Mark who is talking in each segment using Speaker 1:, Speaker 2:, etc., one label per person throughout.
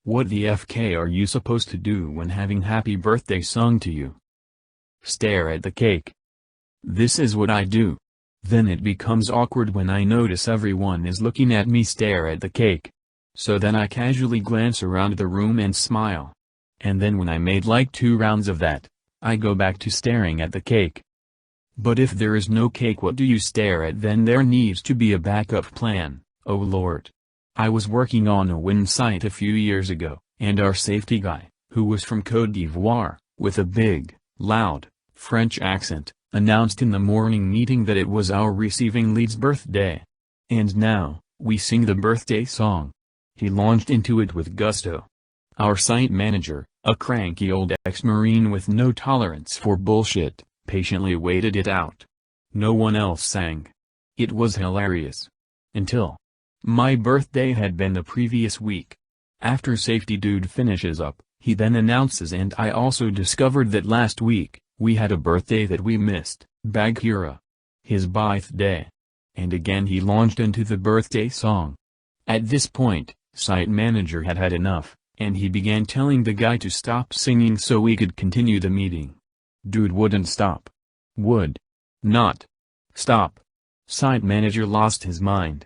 Speaker 1: What the FK are you supposed to do when having happy birthday sung to you? Stare at the cake. This is what I do. Then it becomes awkward when I notice everyone is looking at me stare at the cake. So then I casually glance around the room and smile. And then when I made like 2 rounds of that, I go back to staring at the cake. But if there is no cake, what do you stare at then? There needs to be a backup plan, oh lord. I was working on a wind site a few years ago, and our safety guy, who was from Côte d'Ivoire, with a big, loud, French accent, announced in the morning meeting that it was our receiving lead's birthday. And now, we sing the birthday song. He launched into it with gusto. Our site manager, a cranky old ex-marine with no tolerance for bullshit, patiently waited it out. No one else sang. It was hilarious. Until my birthday had been the previous week. After safety dude finishes up, he then announces, and I also discovered that last week, we had a birthday that we missed, Bagheera. His birthday. And again he launched into the birthday song. At this point, site manager had had enough, and he began telling the guy to stop singing so we could continue the meeting. Dude wouldn't stop. Would not stop. Site manager lost his mind.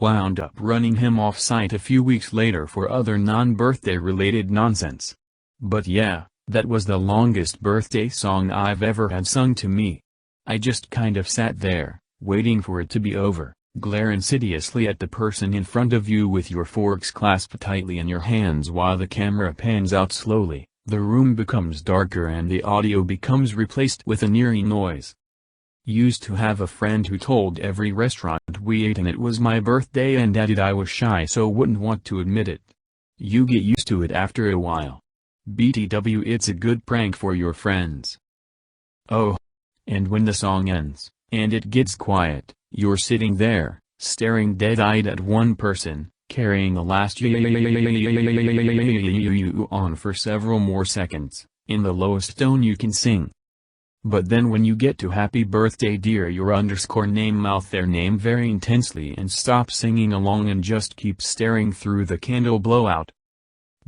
Speaker 1: Wound up running him off site a few weeks later for other non-birthday related nonsense. But yeah, that was the longest birthday song I've ever had sung to me. I just kind of sat there, waiting for it to be over, glare insidiously at the person in front of you with your forks clasped tightly in your hands while the camera pans out slowly, the room becomes darker and the audio becomes replaced with an eerie noise. Used to have a friend who told every restaurant we ate and it was my birthday and added I was shy so wouldn't want to admit it. You get used to it after a while. BTW, it's a good prank for your friends. Oh. And when the song ends, and it gets quiet, you're sitting there, staring dead-eyed at one person, carrying the last on for several more seconds, in the lowest tone you can sing. But then when you get to happy birthday dear your _ name, mouth their name very intensely and stop singing along and just keep staring through the candle blowout.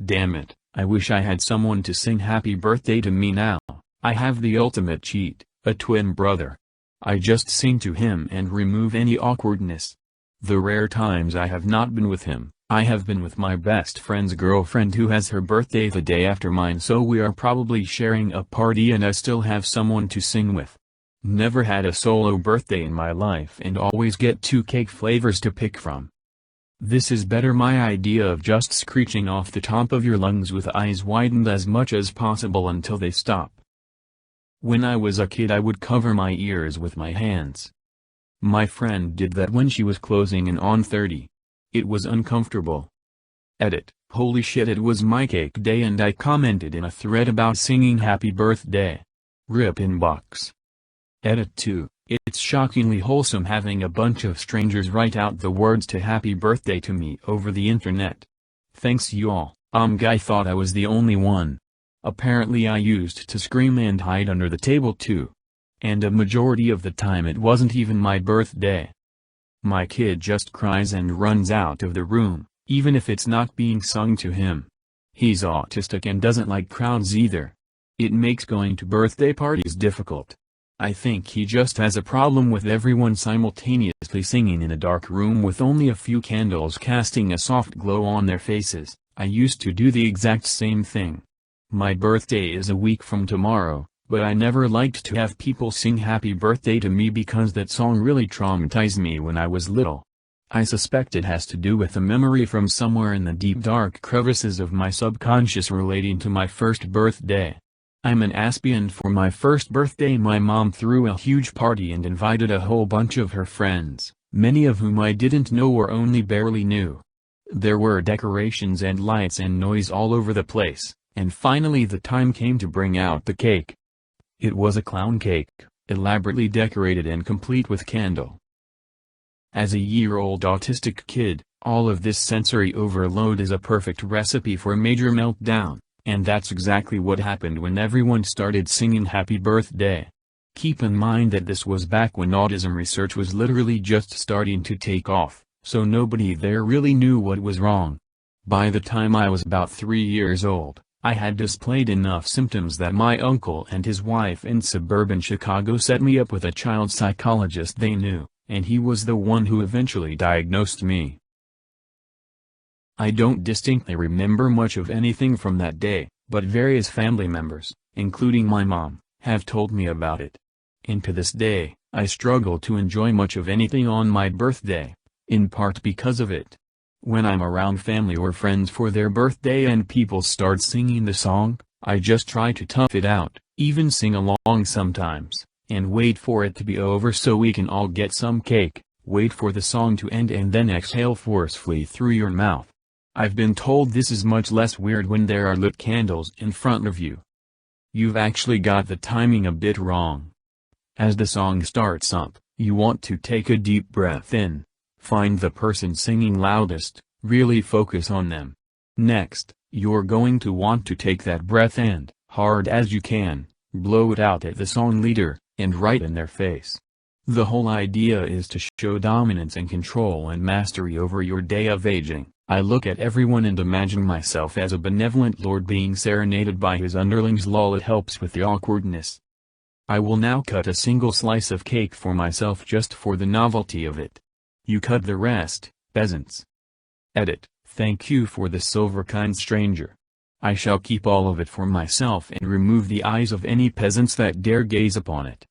Speaker 1: Damn it, I wish I had someone to sing happy birthday to me now. I have the ultimate cheat, a twin brother. I just sing to him and remove any awkwardness. The rare times I have not been with him, I have been with my best friend's girlfriend who has her birthday the day after mine, so we are probably sharing a party and I still have someone to sing with. Never had a solo birthday in my life and always get 2 cake flavors to pick from. This is better my idea of just screeching off the top of your lungs with eyes widened as much as possible until they stop. When I was a kid I would cover my ears with my hands. My friend did that when she was closing in on 30. It was uncomfortable. Edit, holy shit, it was my cake day and I commented in a thread about singing happy birthday. Rip inbox. Edit 2, it's shockingly wholesome having a bunch of strangers write out the words to happy birthday to me over the internet. Thanks y'all, guy thought I was the only one. Apparently I used to scream and hide under the table too. And a majority of the time it wasn't even my birthday. My kid just cries and runs out of the room, even if it's not being sung to him. He's autistic and doesn't like crowds either. It makes going to birthday parties difficult. I think he just has a problem with everyone simultaneously singing in a dark room with only a few candles casting a soft glow on their faces. I used to do the exact same thing. My birthday is a week from tomorrow, but I never liked to have people sing happy birthday to me because that song really traumatized me when I was little. I suspect it has to do with a memory from somewhere in the deep dark crevices of my subconscious relating to my first birthday. I'm an Aspie and for my first birthday my mom threw a huge party and invited a whole bunch of her friends, many of whom I didn't know or only barely knew. There were decorations and lights and noise all over the place, and finally the time came to bring out the cake. It was a clown cake, elaborately decorated and complete with candle. As a year-old autistic kid, all of this sensory overload is a perfect recipe for a major meltdown, and that's exactly what happened when everyone started singing happy birthday. Keep in mind that this was back when autism research was literally just starting to take off, so nobody there really knew what was wrong. By the time I was about 3 years old, I had displayed enough symptoms that my uncle and his wife in suburban Chicago set me up with a child psychologist they knew, and he was the one who eventually diagnosed me. I don't distinctly remember much of anything from that day, but various family members, including my mom, have told me about it. And to this day, I struggle to enjoy much of anything on my birthday, in part because of it. When I'm around family or friends for their birthday and people start singing the song, I just try to tough it out, even sing along sometimes, and wait for it to be over so we can all get some cake, wait for the song to end and then exhale forcefully through your mouth. I've been told this is much less weird when there are lit candles in front of you. You've actually got the timing a bit wrong. As the song starts up, you want to take a deep breath in, find the person singing loudest, really focus on them. Next, you're going to want to take that breath and, hard as you can, blow it out at the song leader, and right in their face. The whole idea is to show dominance and control and mastery over your day of aging. I look at everyone and imagine myself as a benevolent lord being serenaded by his underlings. Lol, it helps with the awkwardness. I will now cut a single slice of cake for myself just for the novelty of it. You cut the rest, peasants. Edit, thank you for the silver, kind stranger. I shall keep all of it for myself and remove the eyes of any peasants that dare gaze upon it.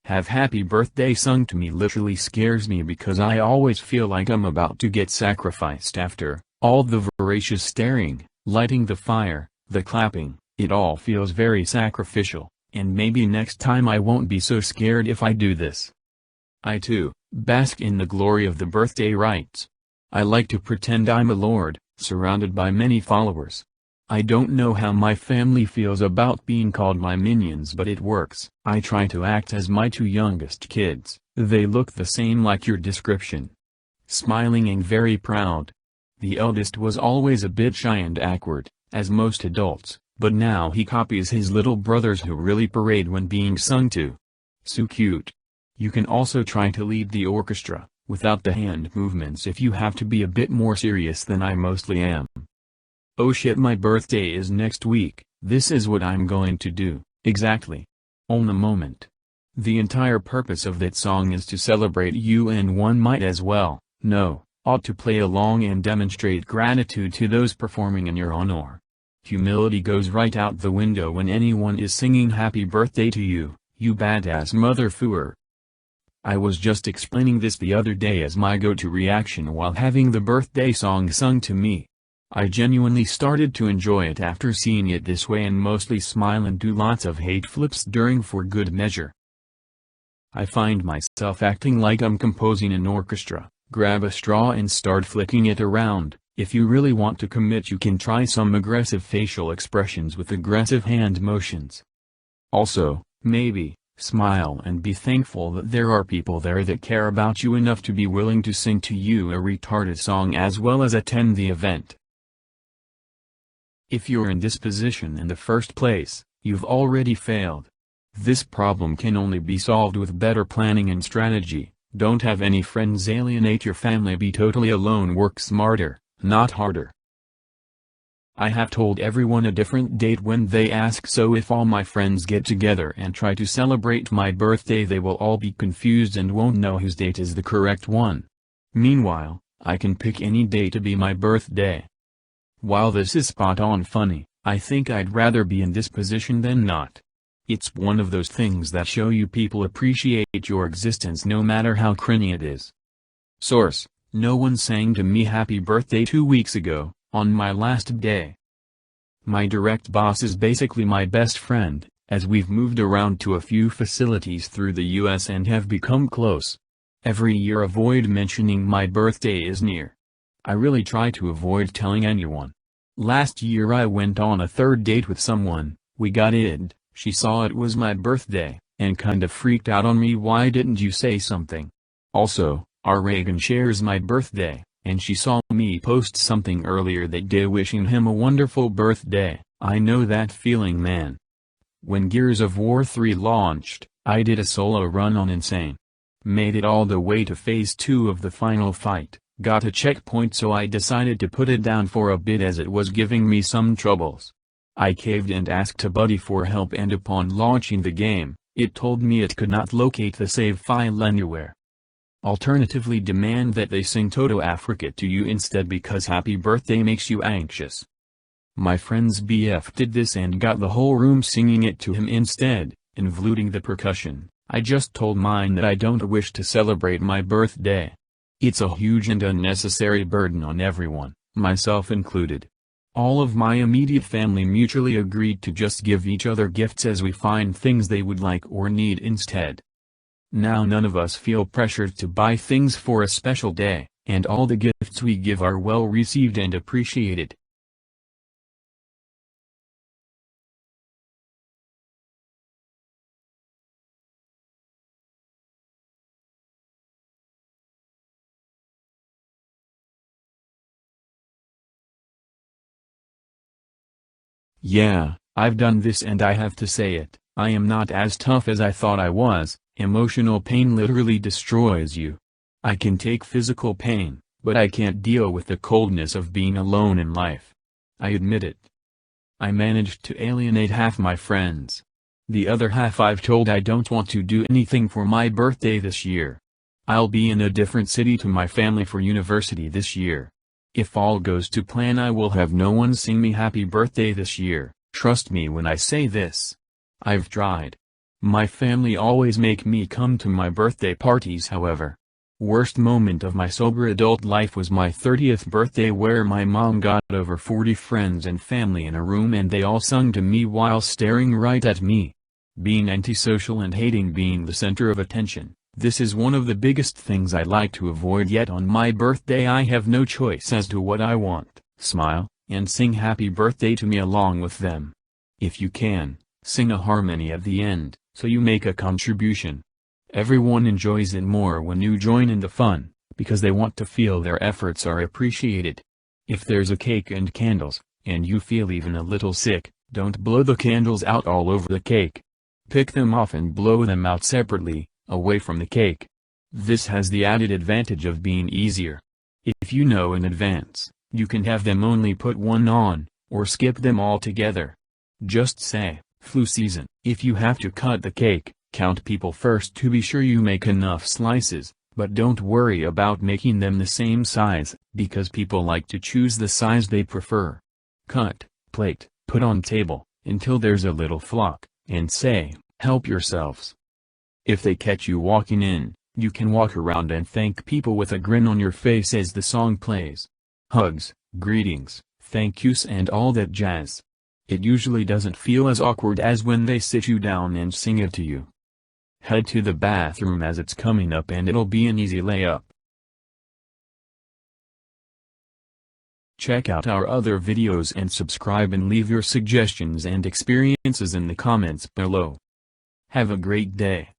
Speaker 1: Have happy birthday sung to me literally scares me because I always feel like I'm about to get sacrificed after all the voracious staring, lighting the fire, the clapping. It all feels very sacrificial, and maybe next time I won't be so scared if I do this. I too bask in the glory of the birthday rites. I like to pretend I'm a lord, surrounded by many followers. I don't know how my family feels about being called my minions, but it works. I try to act as my two youngest kids. They look the same like your description. Smiling and very proud. The eldest was always a bit shy and awkward, as most adults, but now he copies his little brothers who really parade when being sung to. So cute. You can also try to lead the orchestra, without the hand movements if you have to be a bit more serious than I mostly am. Oh shit, my birthday is next week. This is what I'm going to do, exactly. On the moment. The entire purpose of that song is to celebrate you, and one might as well, ought to play along and demonstrate gratitude to those performing in your honor. Humility goes right out the window when anyone is singing happy birthday to you, you badass motherfucker. I was just explaining this the other day as my go-to reaction while having the birthday song sung to me. I genuinely started to enjoy it after seeing it this way and mostly smile and do lots of hate flips during for good measure. I find myself acting like I'm composing an orchestra, grab a straw and start flicking it around. If you really want to commit, you can try some aggressive facial expressions with aggressive hand motions. Also, maybe, smile and be thankful that there are people there that care about you enough to be willing to sing to you a retarded song as well as attend the event. If you're in this position in the first place, you've already failed. This problem can only be solved with better planning and strategy. Don't have any friends alienate your family. Be totally alone. Work smarter, not harder. I have told everyone a different date when they ask, so if all my friends get together and try to celebrate my birthday, they will all be confused and won't know whose date is the correct one. Meanwhile, I can pick any day to be my birthday. While this is spot on funny, I think I'd rather be in this position than not. It's one of those things that show you people appreciate your existence no matter how cringy it is. Source: no one sang to me happy birthday 2 weeks ago, on my last day. My direct boss is basically my best friend, as we've moved around to a few facilities through the US and have become close. Every year avoid mentioning my birthday is near. I really try to avoid telling anyone. Last year I went on a third date with someone, we got id, she saw it was my birthday, and kind of freaked out on me. Why didn't you say something? Also, our Reagan shares my birthday, and she saw me post something earlier that day wishing him a wonderful birthday. I know that feeling, man. When Gears of War 3 launched, I did a solo run on Insane. Made it all the way to phase 2 of the final fight, Got a checkpoint, so I decided to put it down for a bit as it was giving me some troubles. I caved and asked a buddy for help, and upon launching the game, it told me it could not locate the save file anywhere. Alternatively, demand that they sing Toto Africa to you instead because happy birthday makes you anxious. My friend's BF did this and got the whole room singing it to him instead, including the percussion. I just told mine that I don't wish to celebrate my birthday. It's a huge and unnecessary burden on everyone, myself included. All of my immediate family mutually agreed to just give each other gifts as we find things they would like or need instead. Now none of us feel pressured to buy things for a special day, and all the gifts we give are well received and appreciated. Yeah, I've done this and I have to say it, I am not as tough as I thought I was. Emotional pain literally destroys you. I can take physical pain, but I can't deal with the coldness of being alone in life. I admit it. I managed to alienate half my friends. The other half I've told I don't want to do anything for my birthday this year. I'll be in a different city to my family for university this year. If all goes to plan, I will have no one sing me happy birthday this year, trust me when I say this. I've tried. My family always make me come to my birthday parties, however. Worst moment of my sober adult life was my 30th birthday, where my mom got over 40 friends and family in a room and they all sung to me while staring right at me. Being antisocial and hating being the center of attention, this is one of the biggest things I like to avoid, yet on my birthday I have no choice as to what I want. Smile, and sing happy birthday to me along with them. If you can, sing a harmony at the end, so you make a contribution. Everyone enjoys it more when you join in the fun, because they want to feel their efforts are appreciated. If there's a cake and candles, and you feel even a little sick, don't blow the candles out all over the cake. Pick them off and blow them out separately, away from the cake. This has the added advantage of being easier. If you know in advance, you can have them only put one on, or skip them altogether. Just say, flu season. If you have to cut the cake, count people first to be sure you make enough slices, but don't worry about making them the same size, because people like to choose the size they prefer. Cut, plate, put on table, until there's a little flock, and say, help yourselves. If they catch you walking in, you can walk around and thank people with a grin on your face as the song plays. Hugs, greetings, thank yous and all that jazz. It usually doesn't feel as awkward as when they sit you down and sing it to you. Head to the bathroom as it's coming up and it'll be an easy layup. Check out our other videos and subscribe and leave your suggestions and experiences in the comments below. Have a great day.